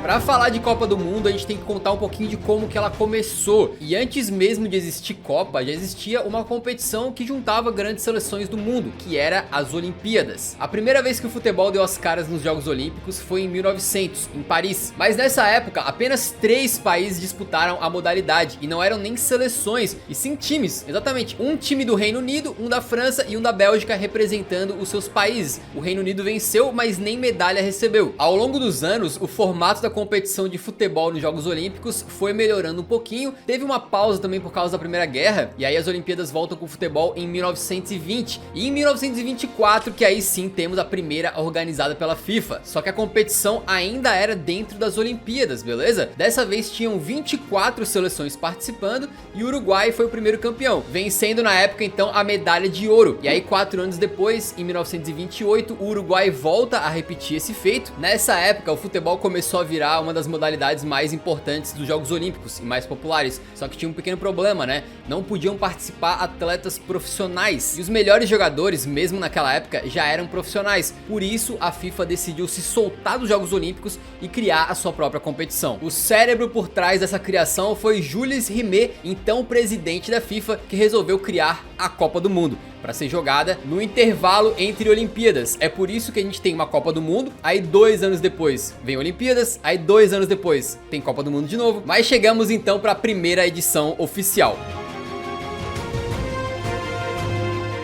Para falar de Copa do Mundo, a gente tem que contar um pouquinho de como que ela começou. E antes mesmo de existir Copa, já existia uma competição que juntava grandes seleções do mundo, que era as Olimpíadas. A primeira vez que o futebol deu as caras nos Jogos Olímpicos foi em 1900, em Paris. Mas nessa época, apenas 3 países disputaram a modalidade, e não eram nem seleções, e sim times. Exatamente, um time do Reino Unido, um da França e um da Bélgica representando os seus países. O Reino Unido venceu, mas nem medalha recebeu. Ao longo dos anos, o formato da competição de futebol nos Jogos Olímpicos foi melhorando um pouquinho, teve uma pausa também por causa da Primeira Guerra, e aí as Olimpíadas voltam com o futebol em 1920, e em 1924 que aí sim temos a primeira organizada pela FIFA, só que a competição ainda era dentro das Olimpíadas, beleza? Dessa vez tinham 24 seleções participando, e o Uruguai foi o primeiro campeão, vencendo na época então a medalha de ouro, e aí 4 anos depois, em 1928, o Uruguai volta a repetir esse feito. Nessa época o futebol começou a virar uma das modalidades mais importantes dos Jogos Olímpicos e mais populares, só que tinha um pequeno problema, né? Não podiam participar atletas profissionais, e os melhores jogadores, mesmo naquela época, já eram profissionais. Por isso a FIFA decidiu se soltar dos Jogos Olímpicos e criar a sua própria competição. O cérebro por trás dessa criação foi Jules Rimet, então presidente da FIFA, que resolveu criar a Copa do Mundo para ser jogada no intervalo entre Olimpíadas. É por isso que a gente tem uma Copa do Mundo, aí 2 anos depois vem Olimpíadas, aí 2 anos depois tem Copa do Mundo de novo, mas chegamos então para a primeira edição oficial.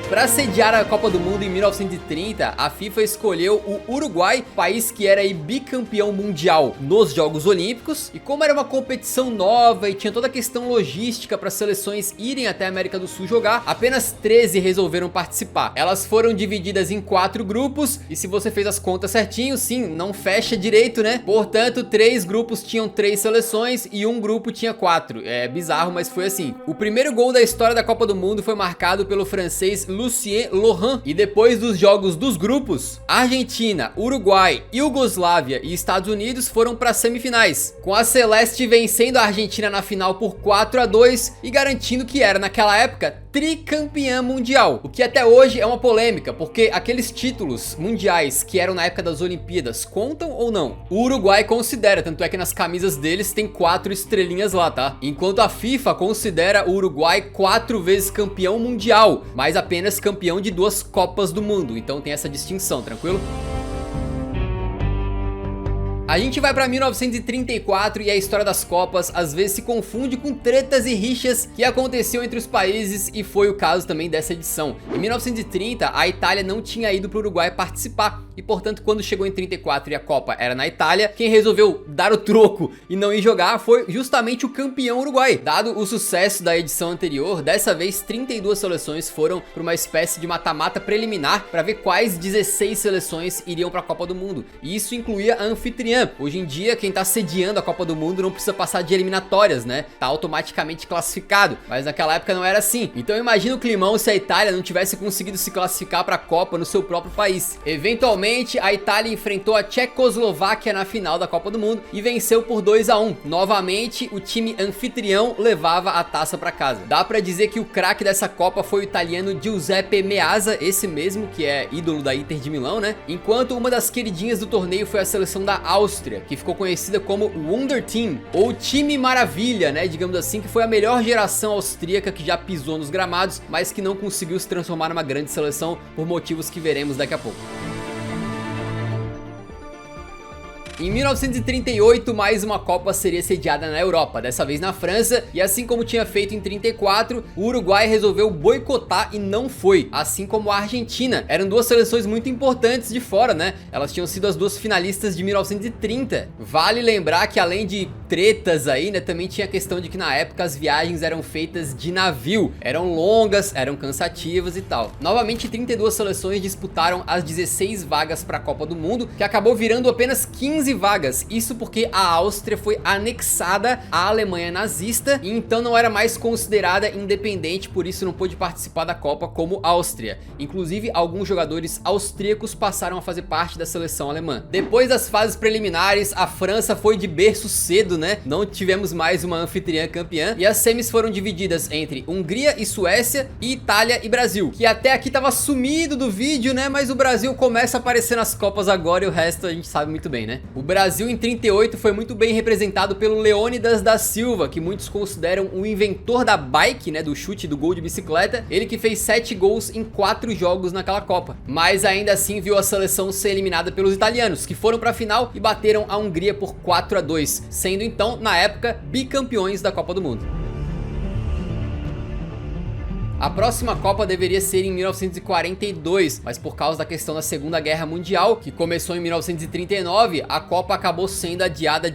Para sediar a Copa do Mundo em 1930, a FIFA escolheu o Uruguai, país que era aí bicampeão mundial nos Jogos Olímpicos, e como era uma competição nova e tinha toda a questão logística para as seleções irem até a América do Sul jogar, apenas 13 resolveram participar. Elas foram divididas em 4 grupos, e se você fez as contas certinho, sim, não fecha direito, né? Portanto, 3 grupos tinham 3 seleções e um grupo tinha 4. É bizarro, mas foi assim. O primeiro gol da história da Copa do Mundo foi marcado pelo francês Lucien Laurent, e depois dos jogos dos grupos, Argentina, Uruguai, Iugoslávia e Estados Unidos foram para as semifinais, com a Celeste vencendo a Argentina na final por 4-2 e garantindo que era naquela época tricampeã mundial, o que até hoje é uma polêmica, porque aqueles títulos mundiais que eram na época das Olimpíadas contam ou não? O Uruguai considera, tanto é que nas camisas deles tem 4 estrelinhas lá, tá? Enquanto a FIFA considera o Uruguai 4 vezes campeão mundial, mas apenas campeão de 2 Copas do Mundo, então tem essa distinção, tranquilo? A gente vai pra 1934 e a história das Copas às vezes se confunde com tretas e rixas que aconteceu entre os países, e foi o caso também dessa edição. Em 1930 a Itália não tinha ido pro Uruguai participar, e portanto quando chegou em 34 e a Copa era na Itália, quem resolveu dar o troco e não ir jogar foi justamente o campeão Uruguai. Dado o sucesso da edição anterior, dessa vez 32 seleções foram para uma espécie de mata-mata preliminar para ver quais 16 seleções iriam para a Copa do Mundo, e isso incluía a anfitriã. Hoje em dia quem tá sediando a Copa do Mundo não precisa passar de eliminatórias, né? Tá automaticamente classificado, mas naquela época não era assim. Então imagina o climão se a Itália não tivesse conseguido se classificar para a Copa no seu próprio país. Eventualmente a Itália enfrentou a Tchecoslováquia na final da Copa do Mundo e venceu por 2-1. Novamente o time anfitrião levava a taça para casa. Dá pra dizer que o craque dessa Copa foi o italiano Giuseppe Meazza, esse mesmo que é ídolo da Inter de Milão, né? Enquanto uma das queridinhas do torneio foi a seleção da Áustria, que ficou conhecida como Wonder Team, ou Time Maravilha, né, digamos assim, que foi a melhor geração austríaca que já pisou nos gramados, mas que não conseguiu se transformar numa grande seleção por motivos que veremos daqui a pouco. Em 1938, mais uma Copa seria sediada na Europa, dessa vez na França, e assim como tinha feito em 34, o Uruguai resolveu boicotar e não foi, assim como a Argentina. Eram 2 seleções muito importantes de fora, né? Elas tinham sido as 2 finalistas de 1930. Vale lembrar que além de tretas aí, né, também tinha a questão de que na época as viagens eram feitas de navio, eram longas, eram cansativas e tal. Novamente 32 seleções disputaram as 16 vagas para a Copa do Mundo, que acabou virando apenas 15 vagas, isso porque a Áustria foi anexada à Alemanha nazista e então não era mais considerada independente, por isso não pôde participar da Copa como Áustria. Inclusive alguns jogadores austríacos passaram a fazer parte da seleção alemã. Depois das fases preliminares, a França foi de berço cedo, né? Não tivemos mais uma anfitriã campeã, e as semis foram divididas entre Hungria e Suécia, e Itália e Brasil, que até aqui tava sumido do vídeo, né? Mas o Brasil começa a aparecer nas Copas agora, e o resto a gente sabe muito bem, né? O Brasil em 38 foi muito bem representado pelo Leônidas da Silva, que muitos consideram o inventor da bike, né, do chute do gol de bicicleta. Ele que fez 7 gols em 4 jogos naquela Copa. Mas ainda assim viu a seleção ser eliminada pelos italianos, que foram para a final e bateram a Hungria por 4-2, sendo então, na época, bicampeões da Copa do Mundo. A próxima Copa deveria ser em 1942, mas por causa da questão da Segunda Guerra Mundial, que começou em 1939, a Copa acabou sendo adiada,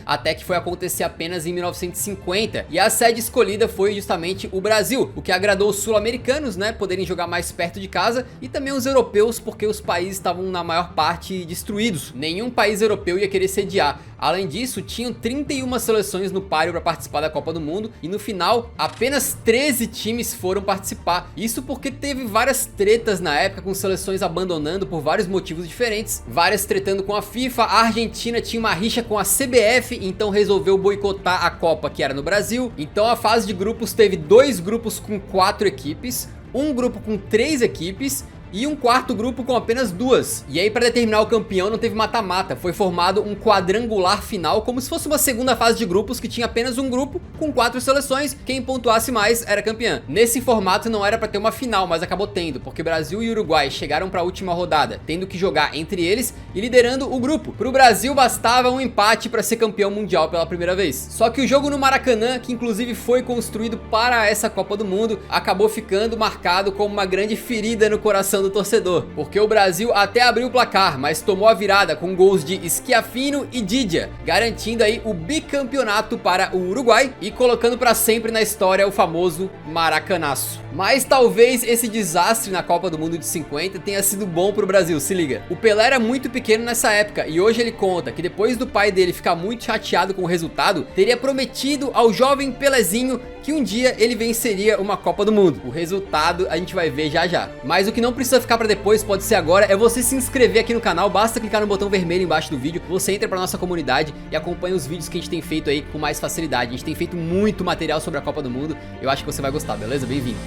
até que foi acontecer apenas em 1950. E a sede escolhida foi justamente o Brasil, o que agradou os sul-americanos, né, poderem jogar mais perto de casa, e também os europeus, porque os países estavam na maior parte destruídos. Nenhum país europeu ia querer sediar. Além disso, tinham 31 seleções no páreo para participar da Copa do Mundo, e no final, apenas 13 times foram participar. Isso porque teve várias tretas na época, com seleções abandonando por vários motivos diferentes, várias tretando com a FIFA. A Argentina tinha uma rixa com a CBF, então resolveu boicotar a Copa, que era no Brasil. Então a fase de grupos teve 2 grupos com 4 equipes, um grupo com 3 equipes e um quarto grupo com apenas 2. E aí, para determinar o campeão, não teve mata-mata, foi formado um quadrangular final, como se fosse uma segunda fase de grupos que tinha apenas um grupo com 4 seleções, quem pontuasse mais era campeão. Nesse formato não era para ter uma final, mas acabou tendo, porque Brasil e Uruguai chegaram para a última rodada, tendo que jogar entre eles e liderando o grupo. Para o Brasil bastava um empate para ser campeão mundial pela primeira vez. Só que o jogo no Maracanã, que inclusive foi construído para essa Copa do Mundo, acabou ficando marcado como uma grande ferida no coração do torcedor, porque o Brasil até abriu o placar, mas tomou a virada com gols de Schiaffino e Didia, garantindo aí o bicampeonato para o Uruguai e colocando para sempre na história o famoso Maracanaço. Mas talvez esse desastre na Copa do Mundo de 50 tenha sido bom pro Brasil, se liga. O Pelé era muito pequeno nessa época e hoje ele conta que depois do pai dele ficar muito chateado com o resultado, teria prometido ao jovem Pelezinho que um dia ele venceria uma Copa do Mundo. O resultado a gente vai ver já já. Mas o que não precisa ficar pra depois, pode ser agora, é você se inscrever aqui no canal. Basta clicar no botão vermelho embaixo do vídeo, você entra pra nossa comunidade e acompanha os vídeos que a gente tem feito aí com mais facilidade. A gente tem feito muito material sobre a Copa do Mundo, eu acho que você vai gostar, beleza? Bem-vindo!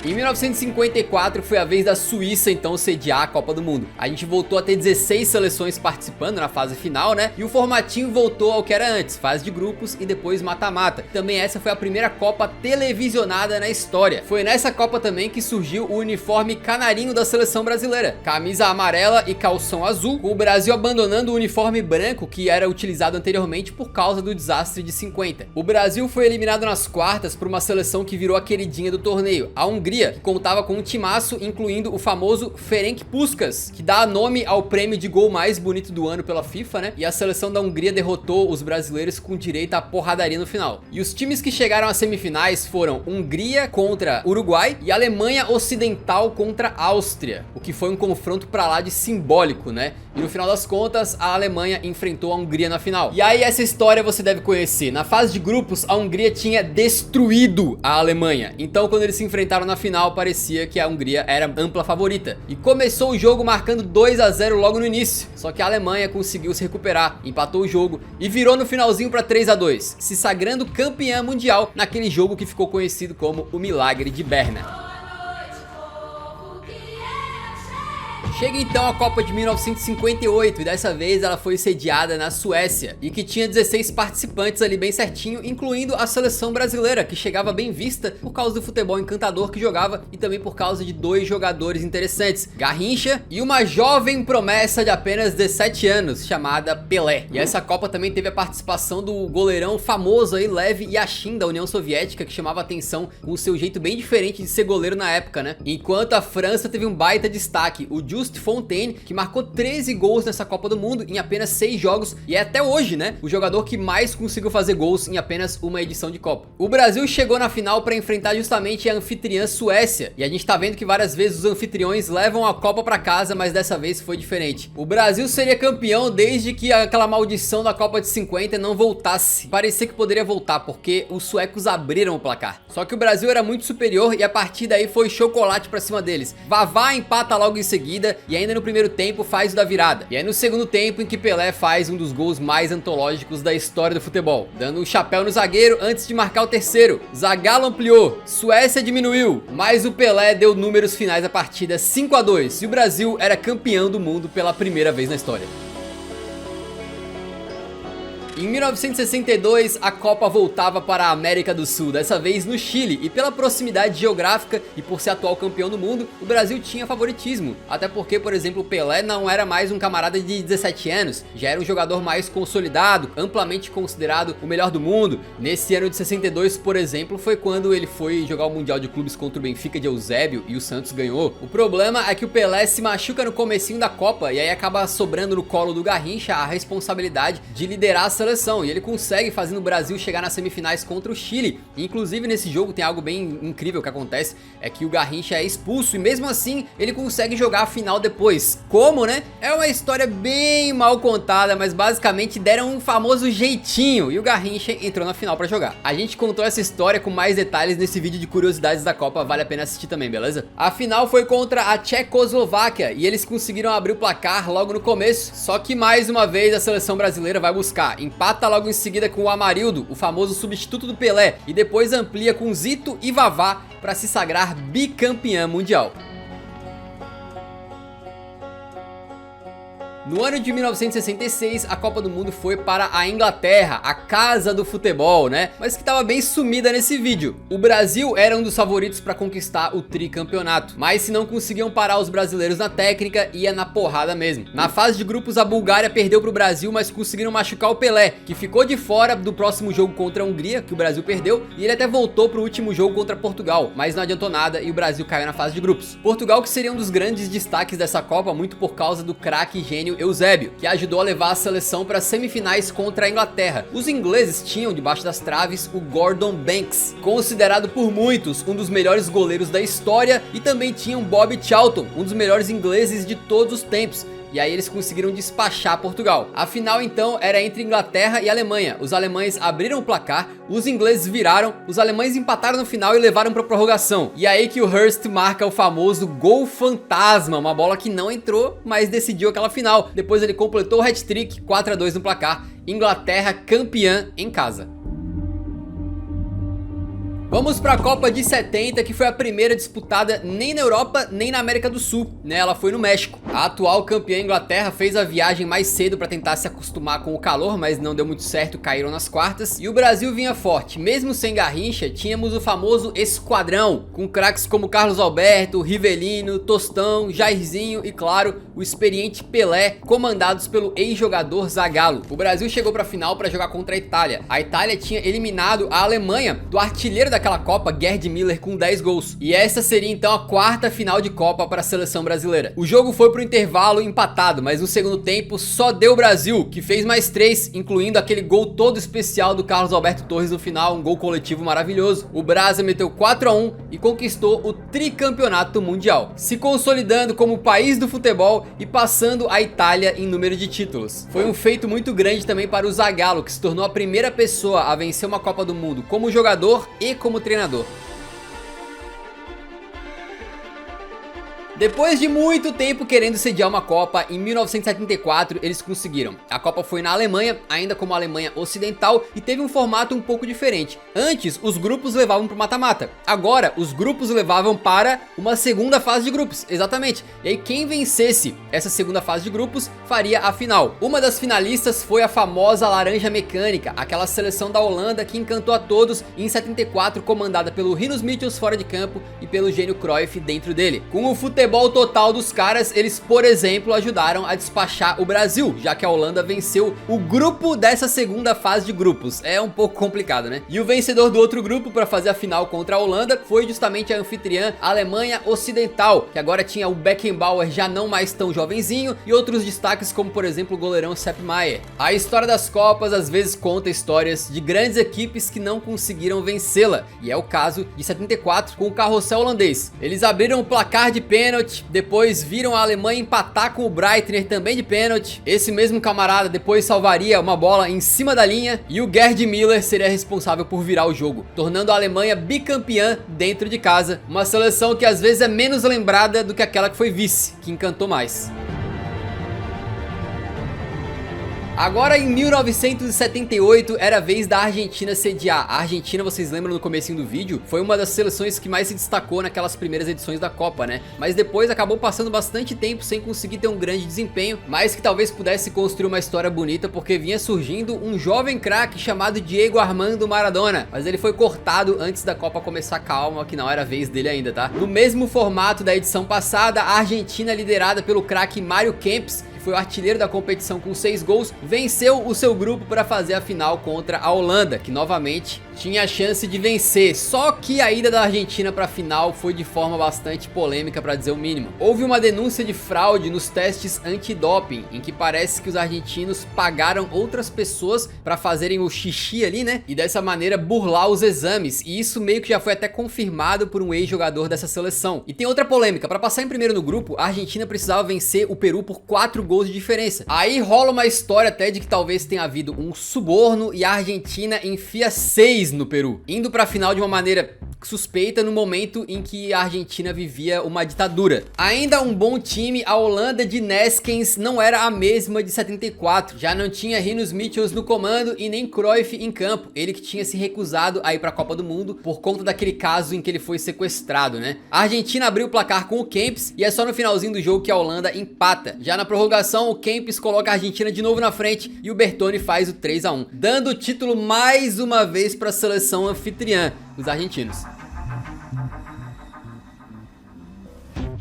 Em 1954 foi a vez da Suíça então sediar a Copa do Mundo. A gente voltou a ter 16 seleções participando na fase final, né? E o formatinho voltou ao que era antes, fase de grupos e depois mata-mata. Também essa foi a primeira Copa televisionada na história. Foi nessa Copa também que surgiu o uniforme canarinho da seleção brasileira. Camisa amarela e calção azul, com o Brasil abandonando o uniforme branco que era utilizado anteriormente por causa do desastre de 50. O Brasil foi eliminado nas quartas por uma seleção que virou a queridinha do torneio, a Hungria, que contava com um timaço, incluindo o famoso Ferenc Puskás, que dá nome ao prêmio de gol mais bonito do ano pela FIFA, né? E a seleção da Hungria derrotou os brasileiros com direito à porradaria no final. E os times que chegaram às semifinais foram Hungria contra Uruguai e Alemanha Ocidental contra Áustria, o que foi um confronto pra lá de simbólico, né? E no final das contas, a Alemanha enfrentou a Hungria na final. E aí essa história você deve conhecer. Na fase de grupos, a Hungria tinha destruído a Alemanha. Então quando eles se enfrentaram na final, parecia que a Hungria era ampla favorita. E começou o jogo marcando 2-0 logo no início. Só que a Alemanha conseguiu se recuperar, empatou o jogo e virou no finalzinho para 3-2, se sagrando campeã mundial naquele jogo que ficou conhecido como o Milagre de Berna. Chega então a Copa de 1958 e dessa vez ela foi sediada na Suécia e que tinha 16 participantes ali bem certinho, incluindo a seleção brasileira, que chegava bem vista por causa do futebol encantador que jogava e também por causa de 2 jogadores interessantes, Garrincha e uma jovem promessa de apenas 17 anos chamada Pelé. E essa Copa também teve a participação do goleirão famoso aí, Lev Yashin, da União Soviética, que chamava atenção com o seu jeito bem diferente de ser goleiro na época, né? Enquanto a França teve um baita destaque, o Just Fontaine, que marcou 13 gols nessa Copa do Mundo em apenas 6 jogos e é até hoje, né, o jogador que mais conseguiu fazer gols em apenas uma edição de Copa. O Brasil chegou na final para enfrentar justamente a anfitriã Suécia e a gente tá vendo que várias vezes os anfitriões levam a Copa para casa, mas dessa vez foi diferente. O Brasil seria campeão desde que aquela maldição da Copa de 50 não voltasse. Parecia que poderia voltar porque os suecos abriram o placar. Só que o Brasil era muito superior e a partir daí foi chocolate para cima deles. Vavá empata logo em seguida empata e ainda no primeiro tempo faz o da virada. E aí no segundo tempo em que Pelé faz um dos gols mais antológicos da história do futebol, dando um chapéu no zagueiro antes de marcar o terceiro. Zagallo ampliou, Suécia diminuiu, mas o Pelé deu números finais à partida 5-2 e o Brasil era campeão do mundo pela primeira vez na história. Em 1962, a Copa voltava para a América do Sul, dessa vez no Chile, e pela proximidade geográfica e por ser atual campeão do mundo, o Brasil tinha favoritismo. Até porque, por exemplo, o Pelé não era mais um camarada de 17 anos, já era um jogador mais consolidado, amplamente considerado o melhor do mundo. Nesse ano de 62, por exemplo, foi quando ele foi jogar o Mundial de Clubes contra o Benfica de Eusébio e o Santos ganhou. O problema é que o Pelé se machuca no comecinho da Copa e aí acaba sobrando no colo do Garrincha a responsabilidade de liderar a seleção, e ele consegue fazendo o Brasil chegar nas semifinais contra o Chile. Inclusive nesse jogo tem algo bem incrível que acontece, é que o Garrincha é expulso e mesmo assim ele consegue jogar a final depois. Como, né? É uma história bem mal contada, mas basicamente deram um famoso jeitinho e o Garrincha entrou na final pra jogar. A gente contou essa história com mais detalhes nesse vídeo de curiosidades da Copa, vale a pena assistir também, beleza? A final foi contra a Tchecoslováquia e eles conseguiram abrir o placar logo no começo, só que mais uma vez a seleção brasileira vai buscar. Empata logo em seguida com o Amarildo, o famoso substituto do Pelé, e depois amplia com Zito e Vavá para se sagrar bicampeã mundial. No ano de 1966, a Copa do Mundo foi para a Inglaterra, a casa do futebol, né? Mas que estava bem sumida nesse vídeo. O Brasil era um dos favoritos para conquistar o tricampeonato, mas se não conseguiam parar os brasileiros na técnica, ia na porrada mesmo. Na fase de grupos, a Bulgária perdeu para o Brasil, mas conseguiram machucar o Pelé, que ficou de fora do próximo jogo contra a Hungria, que o Brasil perdeu, e ele até voltou para o último jogo contra Portugal, mas não adiantou nada e o Brasil caiu na fase de grupos. Portugal, que seria um dos grandes destaques dessa Copa, muito por causa do craque gênio Eusébio, que ajudou a levar a seleção para as semifinais contra a Inglaterra. Os ingleses tinham debaixo das traves o Gordon Banks, considerado por muitos um dos melhores goleiros da história, e também tinham Bob Charlton, um dos melhores ingleses de todos os tempos. E aí eles conseguiram despachar Portugal. A final então era entre Inglaterra e Alemanha. Os alemães abriram o placar, os ingleses viraram, os alemães empataram no final e levaram para prorrogação. E aí que o Hurst marca o famoso gol fantasma, uma bola que não entrou, mas decidiu aquela final. Depois ele completou o hat-trick, 4-2 no placar. Inglaterra campeã em casa. Vamos para a Copa de 70, que foi a primeira disputada nem na Europa nem na América do Sul, né? Ela foi no México. A atual campeã Inglaterra fez a viagem mais cedo para tentar se acostumar com o calor, mas não deu muito certo, caíram nas quartas. E o Brasil vinha forte, mesmo sem Garrincha, tínhamos o famoso esquadrão, com craques como Carlos Alberto, Rivelino, Tostão, Jairzinho e claro, o experiente Pelé, comandados pelo ex-jogador Zagallo. O Brasil chegou para a final para jogar contra a Itália. A Itália tinha eliminado a Alemanha do artilheiro daquela Copa, Gerd Müller, com 10 gols. E essa seria então a quarta final de Copa para a seleção brasileira. O jogo foi pro intervalo empatado, mas no segundo tempo só deu o Brasil, que fez mais 3, incluindo aquele gol todo especial do Carlos Alberto Torres no final, um gol coletivo maravilhoso. O Brasa meteu 4-1 e conquistou o tricampeonato mundial, se consolidando como o país do futebol e passando a Itália em número de títulos. Foi um feito muito grande também para o Zagallo, que se tornou a primeira pessoa a vencer uma Copa do Mundo como jogador e como treinador. Depois de muito tempo querendo sediar uma Copa, em 1974 eles conseguiram. A Copa foi na Alemanha, ainda como Alemanha Ocidental, e teve um formato um pouco diferente. Antes, os grupos levavam para o mata-mata. Agora, os grupos levavam para uma segunda fase de grupos, exatamente. E aí quem vencesse essa segunda fase de grupos faria a final. Uma das finalistas foi a famosa Laranja Mecânica, aquela seleção da Holanda que encantou a todos em 74, comandada pelo Rinus Michels fora de campo e pelo gênio Cruyff dentro dele. Com o futebol total dos caras, eles, por exemplo, ajudaram a despachar o Brasil, já que a Holanda venceu o grupo dessa segunda fase de grupos. É um pouco complicado, né? E o vencedor do outro grupo para fazer a final contra a Holanda foi justamente a anfitriã Alemanha Ocidental, que agora tinha o Beckenbauer já não mais tão jovenzinho e outros destaques como, por exemplo, o goleirão Sepp Maier. A história das Copas às vezes conta histórias de grandes equipes que não conseguiram vencê-la, e é o caso de 74 com o carrossel holandês. Eles abriram o placar de pênalti pênalti, depois viram a Alemanha empatar com o Breitner também de pênalti. Esse mesmo camarada depois salvaria uma bola em cima da linha e o Gerd Müller seria responsável por virar o jogo, tornando a Alemanha bicampeã dentro de casa, uma seleção que às vezes é menos lembrada do que aquela que foi vice, que encantou mais. Agora em 1978 era a vez da Argentina sediar. A Argentina, vocês lembram no comecinho do vídeo, foi uma das seleções que mais se destacou naquelas primeiras edições da Copa, né? Mas depois acabou passando bastante tempo sem conseguir ter um grande desempenho, mas que talvez pudesse construir uma história bonita porque vinha surgindo um jovem craque chamado Diego Armando Maradona, mas ele foi cortado antes da Copa começar. Calma, que não era a vez dele ainda, tá? No mesmo formato da edição passada, a Argentina, liderada pelo craque Mário Kempes, foi o artilheiro da competição com 6 gols, venceu o seu grupo para fazer a final contra a Holanda, que novamente tinha a chance de vencer, só que a ida da Argentina para a final foi de forma bastante polêmica, para dizer o mínimo. Houve uma denúncia de fraude nos testes antidoping, em que parece que os argentinos pagaram outras pessoas para fazerem o xixi ali, né? E dessa maneira burlar os exames, e isso meio que já foi até confirmado por um ex-jogador dessa seleção. E tem outra polêmica, para passar em primeiro no grupo, a Argentina precisava vencer o Peru por 4 gols de diferença. Aí rola uma história até de que talvez tenha havido um suborno e a Argentina enfia 6 no Peru, indo pra final de uma maneira suspeita no momento em que a Argentina vivia uma ditadura. Ainda um bom time, a Holanda de Neskens não era a mesma de 74, já não tinha Rinus Michels no comando e nem Cruyff em campo, ele que tinha se recusado a ir pra Copa do Mundo por conta daquele caso em que ele foi sequestrado, né? A Argentina abriu o placar com o Kempes e é só no finalzinho do jogo que a Holanda empata. Já na prorrogação, o Kempes coloca a Argentina de novo na frente e o Bertone faz o 3-1, dando o título mais uma vez para a seleção anfitriã, os argentinos.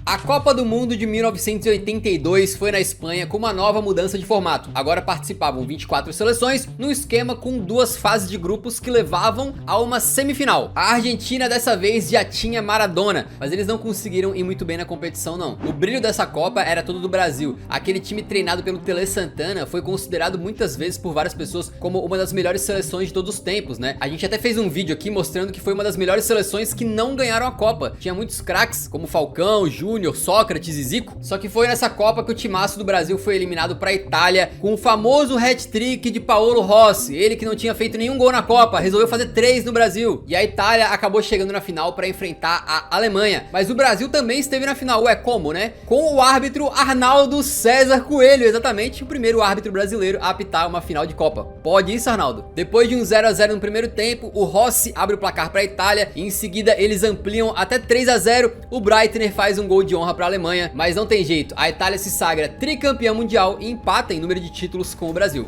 A Copa do Mundo de 1982 foi na Espanha com uma nova mudança de formato. Agora participavam 24 seleções num esquema com 2 fases de grupos que levavam a uma semifinal. A Argentina dessa vez já tinha Maradona, mas eles não conseguiram ir muito bem na competição não. O brilho dessa Copa era todo do Brasil. Aquele time treinado pelo Tele Santana foi considerado muitas vezes por várias pessoas como uma das melhores seleções de todos os tempos, né? A gente até fez um vídeo aqui mostrando que foi uma das melhores seleções que não ganharam a Copa. Tinha muitos craques como Falcão, Júnior, Sócrates e Zico, só que foi nessa Copa que o timaço do Brasil foi eliminado para a Itália com o famoso hat-trick de Paolo Rossi, ele que não tinha feito nenhum gol na Copa, resolveu fazer 3 no Brasil, e a Itália acabou chegando na final para enfrentar a Alemanha, mas o Brasil também esteve na final, ué, como, né? Com o árbitro Arnaldo César Coelho, exatamente o primeiro árbitro brasileiro a apitar uma final de Copa. Pode isso, Arnaldo? Depois de um 0-0 no primeiro tempo, o Rossi abre o placar para a Itália e em seguida eles ampliam até 3-0, o Breitner faz um gol de honra para a Alemanha, mas não tem jeito, a Itália se sagra tricampeã mundial e empata em número de títulos com o Brasil.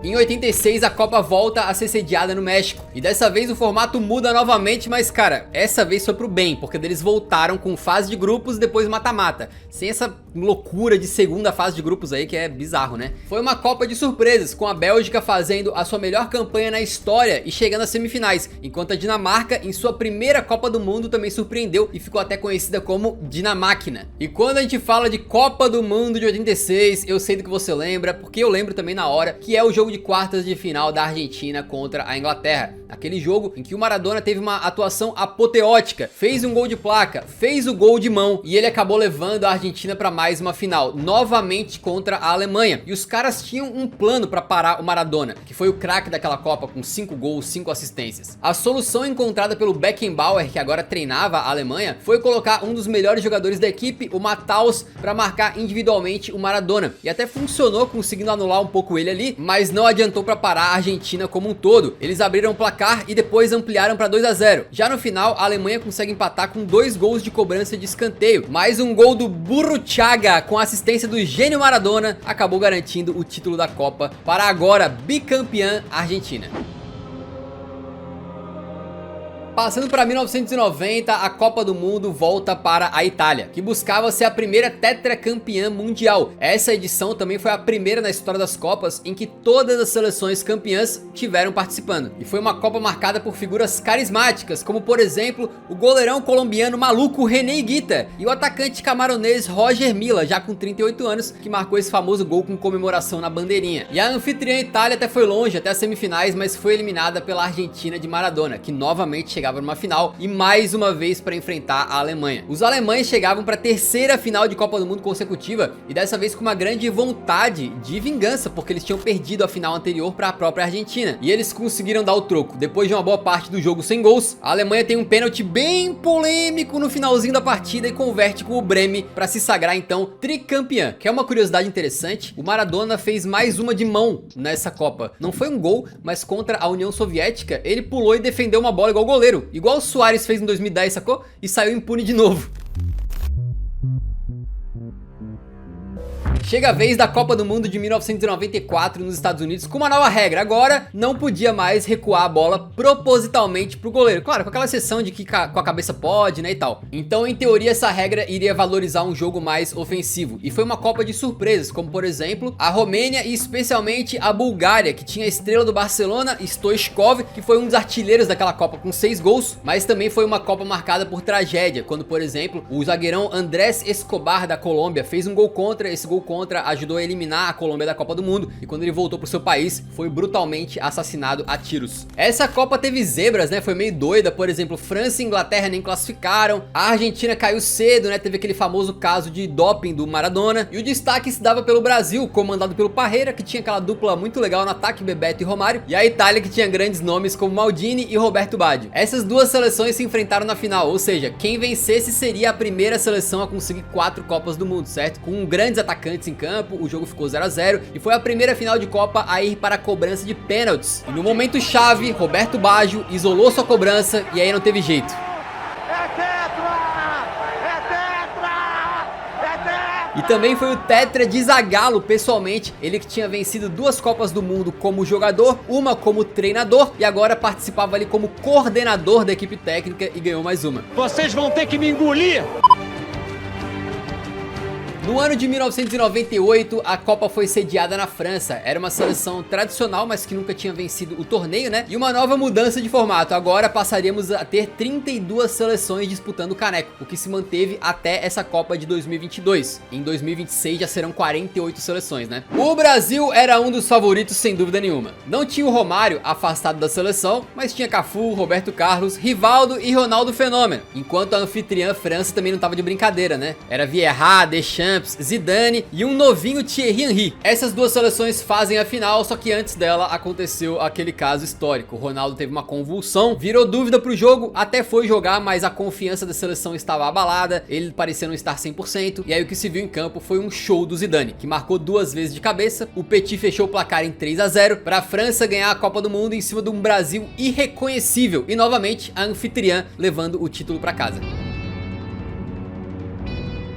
Em 86 a Copa volta a ser sediada no México e dessa vez o formato muda novamente, mas cara, essa vez foi pro bem, porque eles voltaram com fase de grupos e depois mata-mata, sem essa loucura de segunda fase de grupos aí que é bizarro, né? Foi uma Copa de surpresas, com a Bélgica fazendo a sua melhor campanha na história e chegando às semifinais, enquanto a Dinamarca em sua primeira Copa do Mundo também surpreendeu e ficou até conhecida como Dinamáquina. E quando a gente fala de Copa do Mundo de 86, eu sei do que você lembra, porque eu lembro também na hora, que é o jogo de quartas de final da Argentina contra a Inglaterra. Aquele jogo em que o Maradona teve uma atuação apoteótica, fez um gol de placa, fez o gol de mão e ele acabou levando a Argentina para mais uma final, novamente contra a Alemanha. E os caras tinham um plano para parar o Maradona, que foi o craque daquela Copa com 5 gols, 5 assistências. A solução encontrada pelo Beckenbauer, que agora treinava a Alemanha, foi colocar um dos melhores jogadores da equipe, o Matthaus, para marcar individualmente o Maradona. E até funcionou, conseguindo anular um pouco ele ali, mas não adiantou para parar a Argentina como um todo. Eles abriram o placar e depois ampliaram para 2-0. Já no final, a Alemanha consegue empatar com 2 gols de cobrança de escanteio. Mais um gol do Burruchaga com assistência do gênio Maradona acabou garantindo o título da Copa para a agora bicampeã Argentina. Passando para 1990, a Copa do Mundo volta para a Itália, que buscava ser a primeira tetracampeã mundial. Essa edição também foi a primeira na história das Copas em que todas as seleções campeãs tiveram participando. E foi uma Copa marcada por figuras carismáticas, como por exemplo, o goleirão colombiano maluco René Higuita e o atacante camaronês Roger Milla, já com 38 anos, que marcou esse famoso gol com comemoração na bandeirinha. E a anfitriã Itália até foi longe, até as semifinais, mas foi eliminada pela Argentina de Maradona, que novamente chegava chegava numa final e mais uma vez para enfrentar a Alemanha. Os alemães chegavam para a terceira final de Copa do Mundo consecutiva e dessa vez com uma grande vontade de vingança, porque eles tinham perdido a final anterior para a própria Argentina e eles conseguiram dar o troco. Depois de uma boa parte do jogo sem gols, a Alemanha tem um pênalti bem polêmico no finalzinho da partida e converte com o Breme para se sagrar então tricampeã. Que é uma curiosidade interessante, o Maradona fez mais uma de mão nessa Copa. Não foi um gol, mas contra a União Soviética, ele pulou e defendeu uma bola igual goleiro, igual o Suárez fez em 2010, sacou? E saiu impune de novo. Chega a vez da Copa do Mundo de 1994 nos Estados Unidos com uma nova regra. Agora não podia mais recuar a bola propositalmente pro goleiro. Claro, com aquela exceção de que com a cabeça pode, né, e tal. Então, em teoria, essa regra iria valorizar um jogo mais ofensivo. E foi uma Copa de surpresas, como por exemplo, a Romênia e especialmente a Bulgária, que tinha a estrela do Barcelona, Stoichkov, que foi um dos artilheiros daquela Copa com 6 gols. Mas também foi uma Copa marcada por tragédia, quando, por exemplo, o zagueirão Andrés Escobar da Colômbia fez um gol contra. Esse gol contra ajudou a eliminar a Colômbia da Copa do Mundo e quando ele voltou pro seu país foi brutalmente assassinado a tiros. Essa Copa teve zebras, né? Foi meio doida. Por exemplo, França e Inglaterra nem classificaram, a Argentina caiu cedo, né? Teve aquele famoso caso de doping do Maradona e o destaque se dava pelo Brasil, comandado pelo Parreira, que tinha aquela dupla muito legal no ataque, Bebeto e Romário, e a Itália, que tinha grandes nomes como Maldini e Roberto Baggio. Essas duas seleções se enfrentaram na final, ou seja, quem vencesse seria a primeira seleção a conseguir 4 Copas do Mundo, certo? Com grandes atacantes em campo, o jogo ficou 0 a 0 e foi a primeira final de Copa a ir para a cobrança de pênaltis. E no momento chave, Roberto Baggio isolou sua cobrança e aí não teve jeito. E também foi o tetra de Zagallo, pessoalmente, ele que tinha vencido 2 Copas do Mundo como jogador, uma como treinador e agora participava ali como coordenador da equipe técnica e ganhou mais uma. Vocês vão ter que me engolir! No ano de 1998, a Copa foi sediada na França. Era uma seleção tradicional, mas que nunca tinha vencido o torneio, né? E uma nova mudança de formato. Agora passaríamos a ter 32 seleções disputando o caneco, o que se manteve até essa Copa de 2022. Em 2026 já serão 48 seleções, né? O Brasil era um dos favoritos sem dúvida nenhuma. Não tinha o Romário afastado da seleção, mas tinha Cafu, Roberto Carlos, Rivaldo e Ronaldo Fenômeno. Enquanto a anfitriã França também não tava de brincadeira, né? Era Vieira, Deschamps, Zidane e um novinho Thierry Henry. Essas duas seleções fazem a final, só que antes dela aconteceu aquele caso histórico. O Ronaldo teve uma convulsão, virou dúvida pro jogo, até foi jogar, mas a confiança da seleção estava abalada, ele parecia não estar 100%, e aí o que se viu em campo foi um show do Zidane, que marcou 2 vezes de cabeça. O Petit fechou o placar em 3 a 0 para a França ganhar a Copa do Mundo em cima de um Brasil irreconhecível e novamente a anfitriã levando o título para casa.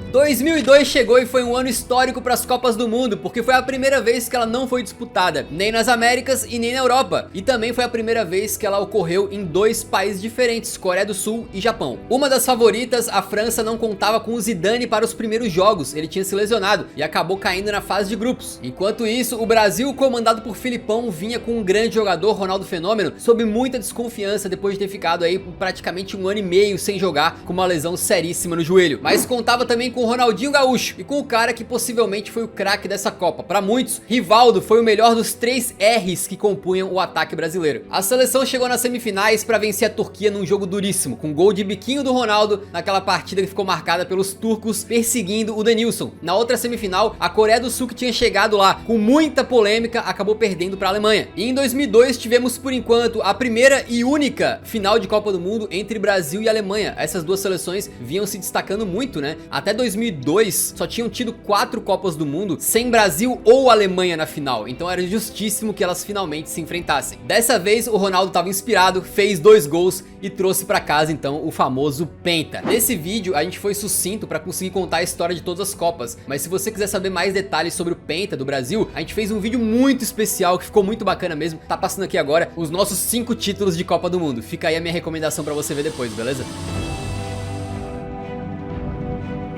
2002 chegou e foi um ano histórico para as Copas do Mundo, porque foi a primeira vez que ela não foi disputada, nem nas Américas e nem na Europa. E também foi a primeira vez que ela ocorreu em 2 países diferentes, Coreia do Sul e Japão. Uma das favoritas, a França, não contava com o Zidane para os primeiros jogos, ele tinha se lesionado e acabou caindo na fase de grupos. Enquanto isso, o Brasil, comandado por Filipão, vinha com um grande jogador, Ronaldo Fenômeno, sob muita desconfiança depois de ter ficado aí praticamente 1 ano e meio sem jogar com uma lesão seríssima no joelho. Mas contava também com o Ronaldinho Gaúcho e com o cara que possivelmente foi o craque dessa Copa. Para muitos, Rivaldo foi o melhor dos 3 R's que compunham o ataque brasileiro. A seleção chegou nas semifinais para vencer a Turquia num jogo duríssimo, com gol de biquinho do Ronaldo naquela partida que ficou marcada pelos turcos perseguindo o Denilson. Na outra semifinal, a Coreia do Sul, que tinha chegado lá com muita polêmica, acabou perdendo para a Alemanha. E em 2002 tivemos por enquanto a primeira e única final de Copa do Mundo entre Brasil e Alemanha. Essas duas seleções vinham se destacando muito, né? Até 2002 só tinham tido 4 Copas do Mundo sem Brasil ou Alemanha na final, então era justíssimo que elas finalmente se enfrentassem. Dessa vez o Ronaldo estava inspirado, fez 2 gols e trouxe para casa então o famoso Penta. Nesse vídeo a gente foi sucinto para conseguir contar a história de todas as Copas, mas se você quiser saber mais detalhes sobre o Penta do Brasil, a gente fez um vídeo muito especial que ficou muito bacana mesmo, tá passando aqui agora os nossos 5 títulos de Copa do Mundo. Fica aí a minha recomendação para você ver depois, beleza?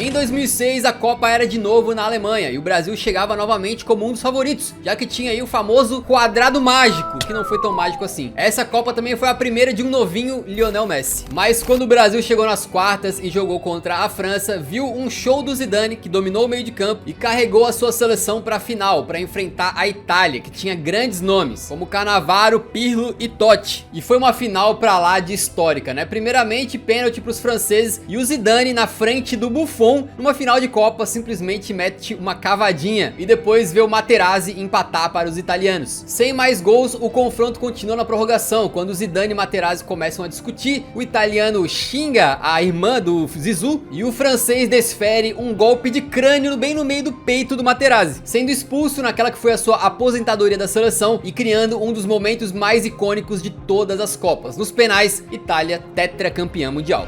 Em 2006 a Copa era de novo na Alemanha e o Brasil chegava novamente como um dos favoritos, já que tinha aí o famoso quadrado mágico, que não foi tão mágico assim. Essa Copa também foi a primeira de um novinho Lionel Messi. Mas quando o Brasil chegou nas quartas e jogou contra a França, viu um show do Zidane, que dominou o meio de campo e carregou a sua seleção para a final, para enfrentar a Itália, que tinha grandes nomes, como Cannavaro, Pirlo e Totti. E foi uma final pra lá de histórica, né? Primeiramente, pênalti pros franceses e o Zidane na frente do Buffon, numa final de Copa, simplesmente mete uma cavadinha e depois vê o Materazzi empatar para os italianos. Sem mais gols, o confronto continua na prorrogação, quando o Zidane e Materazzi começam a discutir, o italiano xinga a irmã do Zizou e o francês desfere um golpe de crânio bem no meio do peito do Materazzi, sendo expulso naquela que foi a sua aposentadoria da seleção e criando um dos momentos mais icônicos de todas as Copas. Nos penais, Itália tetracampeã mundial.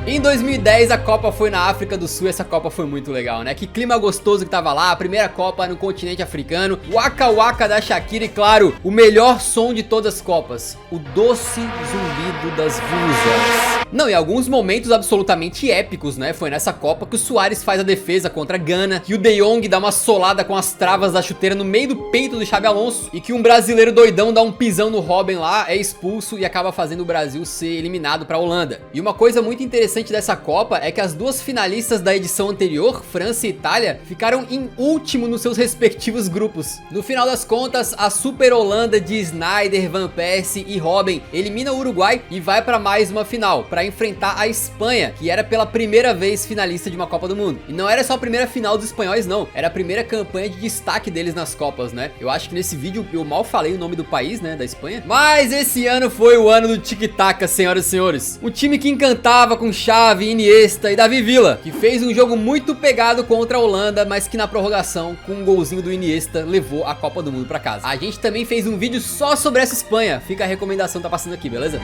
Em 2010 a Copa foi na África do Sul, essa Copa foi muito legal, né? Que clima gostoso que tava lá, a primeira Copa no continente africano, Waka Waka da Shakira e claro, o melhor som de todas as Copas, o doce zumbido das vuvuzelas. Não, e alguns momentos absolutamente épicos, né? Foi nessa Copa que o Suárez faz a defesa contra a Gana, que o De Jong dá uma solada com as travas da chuteira no meio do peito do Xabi Alonso e que um brasileiro doidão dá um pisão no Robben lá, é expulso e acaba fazendo o Brasil ser eliminado pra Holanda. E uma coisa muito interessante dessa Copa é que as duas finalistas da edição anterior, França e Itália, ficaram em último nos seus respectivos grupos. No final das contas, a Super Holanda de Sneijder, Van Persie e Robben elimina o Uruguai e vai para mais uma final, para enfrentar a Espanha, que era pela primeira vez finalista de uma Copa do Mundo. E não era só a primeira final dos espanhóis não, era a primeira campanha de destaque deles nas Copas, né? Eu acho que nesse vídeo eu mal falei o nome do país, né, da Espanha. Mas esse ano foi o ano do tic-tac, senhoras e senhores. Um time que encantava com Xavi, Iniesta e Davi Villa, que fez um jogo muito pegado contra a Holanda, mas que na prorrogação, com um golzinho do Iniesta, levou a Copa do Mundo pra casa. A gente também fez um vídeo só sobre essa Espanha, fica a recomendação, tá passando aqui, beleza?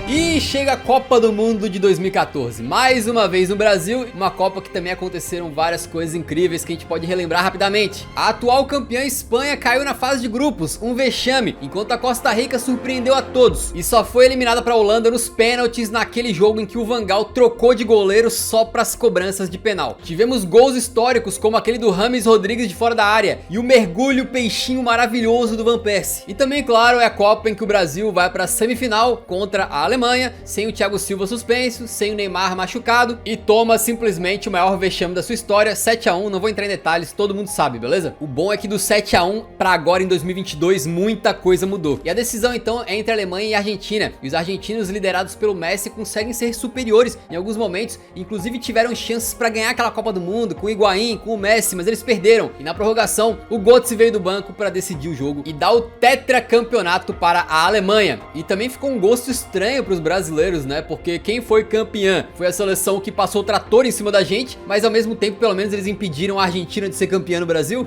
E chega a Copa do Mundo de 2014, mais uma vez no Brasil, uma Copa que também aconteceram várias coisas incríveis que a gente pode relembrar rapidamente. A atual campeã Espanha caiu na fase de grupos, um vexame, enquanto a Costa Rica surpreendeu a todos e só foi eliminada para a Holanda nos pênaltis naquele jogo em que o Van Gaal trocou de goleiro só para as cobranças de penal. Tivemos gols históricos como aquele do James Rodrigues de fora da área e o mergulho peixinho maravilhoso do Van Persie. E também, claro, é a Copa em que o Brasil vai para a semifinal contra a Alemanha, sem o Thiago Silva suspenso, sem o Neymar machucado e toma simplesmente o maior vexame da sua história, 7 a 1, não vou entrar em detalhes, todo mundo sabe, beleza? O bom é que do 7 a 1 pra agora em 2022 muita coisa mudou. E a decisão então é entre a Alemanha e a Argentina, e os argentinos liderados pelo Messi conseguem ser superiores em alguns momentos, inclusive tiveram chances pra ganhar aquela Copa do Mundo com o Higuaín, com o Messi, mas eles perderam. E na prorrogação, o Götze veio do banco pra decidir o jogo e dar o tetracampeonato para a Alemanha. E também ficou um gosto estranho pros brasileiros, né? Porque quem foi campeã foi a seleção que passou o trator em cima da gente, mas ao mesmo tempo, pelo menos, eles impediram a Argentina de ser campeã no Brasil.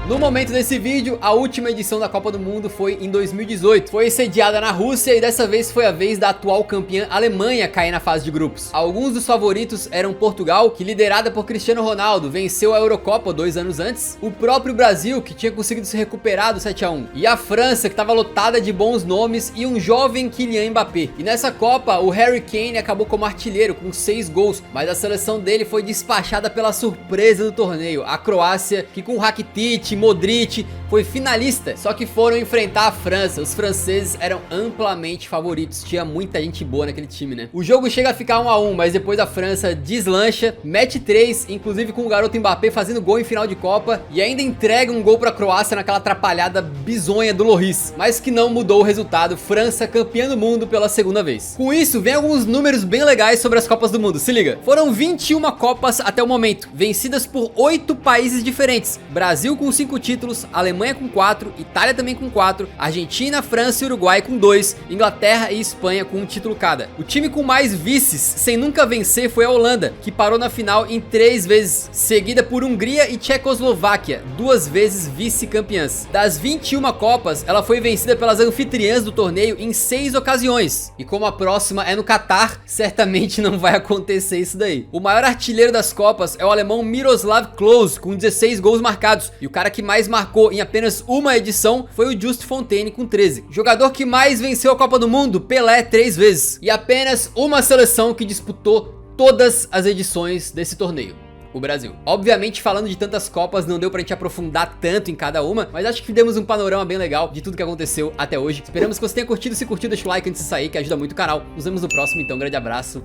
No momento desse vídeo, a última edição da Copa do Mundo foi em 2018. Foi sediada na Rússia e dessa vez foi a vez da atual campeã Alemanha cair na fase de grupos. Alguns dos favoritos eram Portugal, que liderada por Cristiano Ronaldo, venceu a Eurocopa 2 anos antes. O próprio Brasil, que tinha conseguido se recuperar do 7 a 1. E a França, que estava lotada de bons nomes e um jovem Kylian Mbappé. E nessa Copa, o Harry Kane acabou como artilheiro com 6 gols, mas a seleção dele foi despachada pela surpresa do torneio, a Croácia, que com Rakitic, Modric, foi finalista, só que foram enfrentar a França. Os franceses eram amplamente favoritos, tinha muita gente boa naquele time, né? O jogo chega a ficar 1 a 1, mas depois a França deslancha, mete 3, inclusive com o garoto Mbappé fazendo gol em final de Copa, e ainda entrega um gol pra Croácia naquela atrapalhada bizonha do Lloris, mas que não mudou o resultado, França campeã do mundo pela segunda vez. Com isso, vem alguns números bem legais sobre as Copas do Mundo, se liga. Foram 21 Copas até o momento, vencidas por 8 países diferentes, Brasil com 5 títulos, Alemanha com 4, Itália também com 4, Argentina, França e Uruguai com 2, Inglaterra e Espanha com 1 título cada. O time com mais vices sem nunca vencer foi a Holanda, que parou na final em 3 vezes, seguida por Hungria e Tchecoslováquia, 2 vezes vice-campeãs. Das 21 Copas, ela foi vencida pelas anfitriãs do torneio em 6 ocasiões, e como a próxima é no Catar, certamente não vai acontecer isso daí. O maior artilheiro das Copas é o alemão Miroslav Klose, com 16 gols marcados, e o cara que mais marcou em apenas uma edição foi o Just Fontaine com 13. Jogador que mais venceu a Copa do Mundo, Pelé, 3 vezes. E apenas uma seleção que disputou todas as edições desse torneio: o Brasil. Obviamente, falando de tantas Copas, não deu pra gente aprofundar tanto em cada uma, mas acho que demos um panorama bem legal de tudo que aconteceu até hoje. Esperamos que você tenha curtido. Se curtiu, deixa o like antes de sair, que ajuda muito o canal. Nos vemos no próximo, então, grande abraço.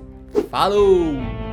Falou!